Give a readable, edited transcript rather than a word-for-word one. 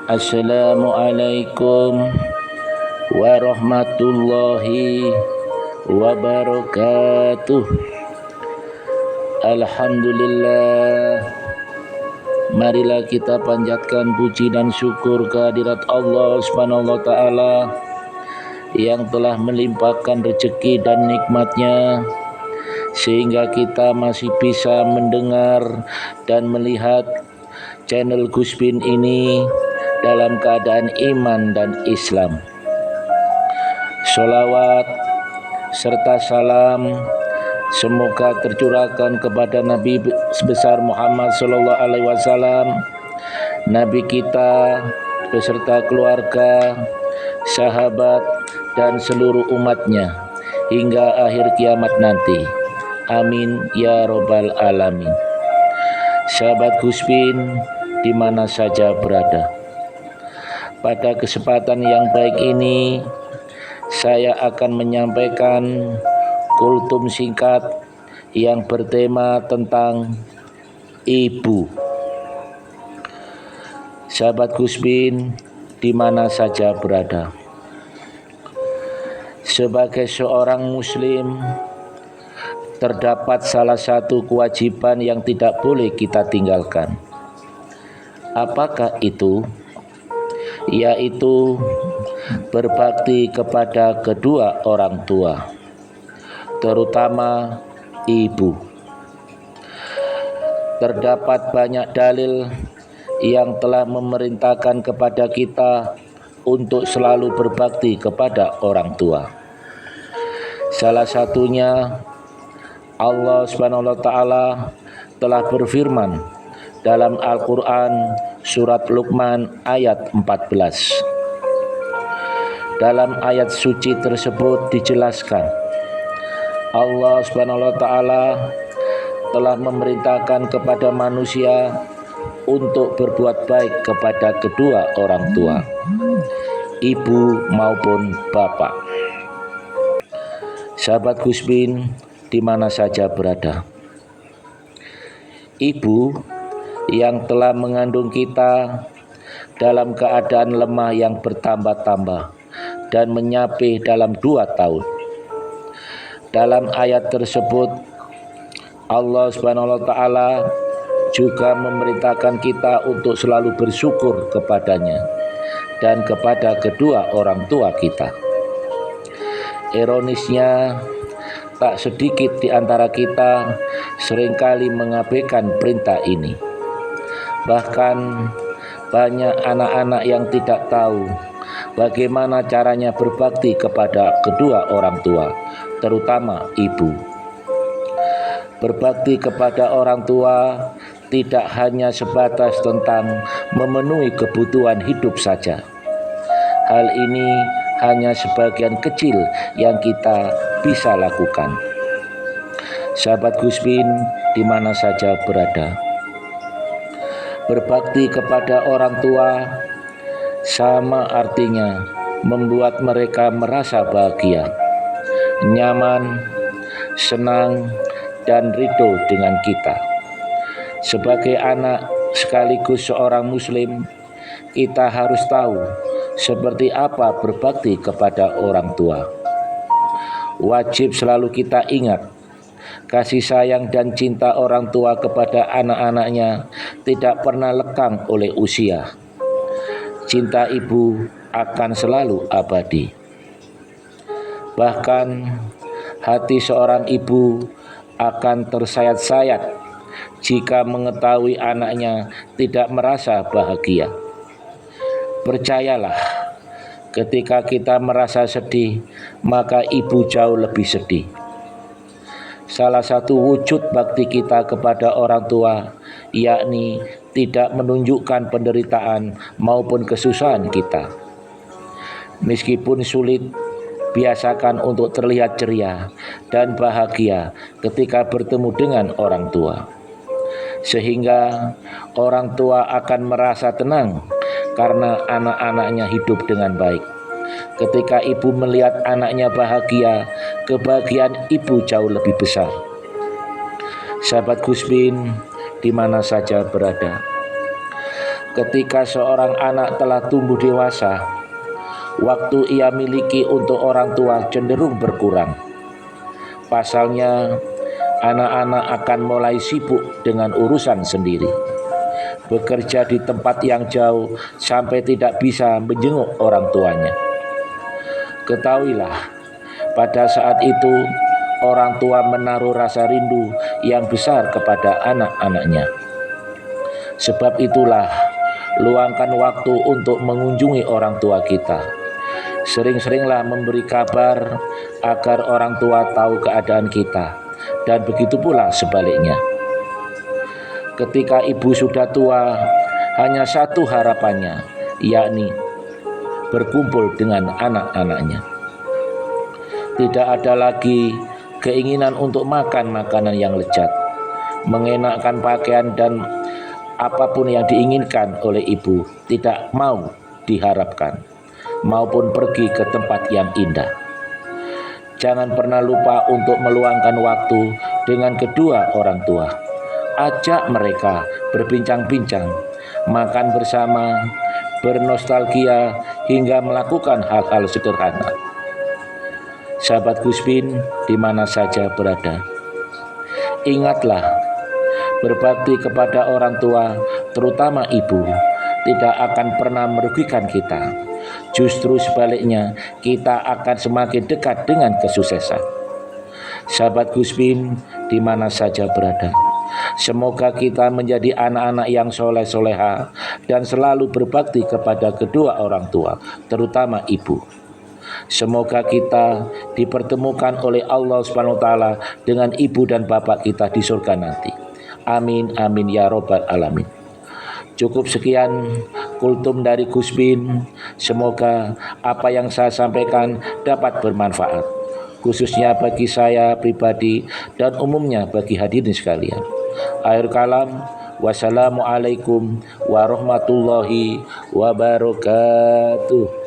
Assalamualaikum warahmatullahi wabarakatuh. Alhamdulillah, marilah kita panjatkan puji dan syukur kehadirat Allah Subhanahu wa taala yang telah melimpahkan rezeki dan nikmatnya sehingga kita masih bisa mendengar dan melihat channel Gus Bin ini dalam keadaan iman dan Islam. Sholawat serta salam semoga tercurahkan kepada Nabi besar Muhammad Sallallahu Alaihi Wasallam, Nabi kita beserta keluarga, sahabat dan seluruh umatnya hingga akhir kiamat nanti. Amin ya robbal alamin. Sahabat Gus Bin di mana saja berada, pada kesempatan yang baik ini saya akan menyampaikan kultum singkat yang bertema tentang ibu. Sahabat Gus Bin di mana saja berada, sebagai seorang muslim terdapat salah satu kewajiban yang tidak boleh kita tinggalkan. Apakah itu? Yaitu berbakti kepada kedua orang tua, terutama ibu. Terdapat banyak dalil yang telah memerintahkan kepada kita untuk selalu berbakti kepada orang tua. Salah satunya Allah Subhanahu wa taala telah berfirman dalam Al-Qur'an surat Luqman ayat 14. Dalam ayat suci tersebut dijelaskan Allah Subhanahu wa taala telah memerintahkan kepada manusia untuk berbuat baik kepada kedua orang tua, ibu maupun bapak. Sahabat Gus Bin di mana saja berada, ibu yang telah mengandung kita dalam keadaan lemah yang bertambah-tambah dan menyapih dalam 2 tahun. Dalam ayat tersebut Allah Subhanahu wa taala juga memerintahkan kita untuk selalu bersyukur kepadanya dan kepada kedua orang tua kita. Ironisnya, tak sedikit di antara kita seringkali mengabaikan perintah ini. Bahkan banyak anak-anak yang tidak tahu bagaimana caranya berbakti kepada kedua orang tua, terutama ibu. Berbakti kepada orang tua tidak hanya sebatas tentang memenuhi kebutuhan hidup saja. Hal ini hanya sebagian kecil yang kita bisa lakukan. Sahabat Gus Bin di mana saja berada, berbakti kepada orang tua sama artinya membuat mereka merasa bahagia, nyaman, senang, dan ridho dengan kita. Sebagai anak sekaligus seorang muslim, kita harus tahu seperti apa berbakti kepada orang tua. Wajib selalu kita ingat, kasih sayang dan cinta orang tua kepada anak-anaknya tidak pernah lekang oleh usia. Cinta ibu akan selalu abadi. Bahkan hati seorang ibu akan tersayat-sayat jika mengetahui anaknya tidak merasa bahagia. Percayalah, ketika kita merasa sedih, maka ibu jauh lebih sedih. Salah satu wujud bakti kita kepada orang tua yakni tidak menunjukkan penderitaan maupun kesusahan kita. Meskipun sulit, biasakan untuk terlihat ceria dan bahagia ketika bertemu dengan orang tua, sehingga orang tua akan merasa tenang karena anak-anaknya hidup dengan baik. Ketika ibu melihat anaknya bahagia, kebahagiaan ibu jauh lebih besar. Sahabat Gus Bin di mana saja berada, Ketika seorang anak telah tumbuh dewasa, waktu ia miliki untuk orang tua cenderung berkurang. Pasalnya, anak-anak akan mulai sibuk dengan urusan sendiri, bekerja di tempat yang jauh sampai tidak bisa menjenguk orang tuanya. Ketahuilah, pada saat itu orang tua menaruh rasa rindu yang besar kepada anak-anaknya. Sebab itulah, luangkan waktu untuk mengunjungi orang tua kita. Sering-seringlah memberi kabar agar orang tua tahu keadaan kita, dan begitu pula sebaliknya. Ketika ibu sudah tua, hanya satu harapannya, yakni berkumpul dengan anak-anaknya. Tidak ada lagi keinginan untuk makan makanan yang lezat, mengenakan pakaian, dan apapun yang diinginkan oleh ibu tidak mau diharapkan, maupun pergi ke tempat yang indah. Jangan pernah lupa untuk meluangkan waktu dengan kedua orang tua. Ajak mereka berbincang-bincang, makan bersama, bernostalgia, hingga melakukan hal-hal sederhana. Sahabat Guspin, di mana saja berada, ingatlah, berbakti kepada orang tua, terutama ibu, tidak akan pernah merugikan kita. Justru sebaliknya, kita akan semakin dekat dengan kesuksesan. Sahabat Guspin, di mana saja berada, semoga kita menjadi anak-anak yang soleh-soleha dan selalu berbakti kepada kedua orang tua, terutama ibu. Semoga kita dipertemukan oleh Allah SWT dengan ibu dan bapak kita di surga nanti. Amin, amin ya robbal alamin. Cukup sekian kultum dari Guspin. Semoga apa yang saya sampaikan dapat bermanfaat, khususnya bagi saya pribadi dan umumnya bagi hadirin sekalian. Akhir kalam, wassalamualaikum warahmatullahi wabarakatuh.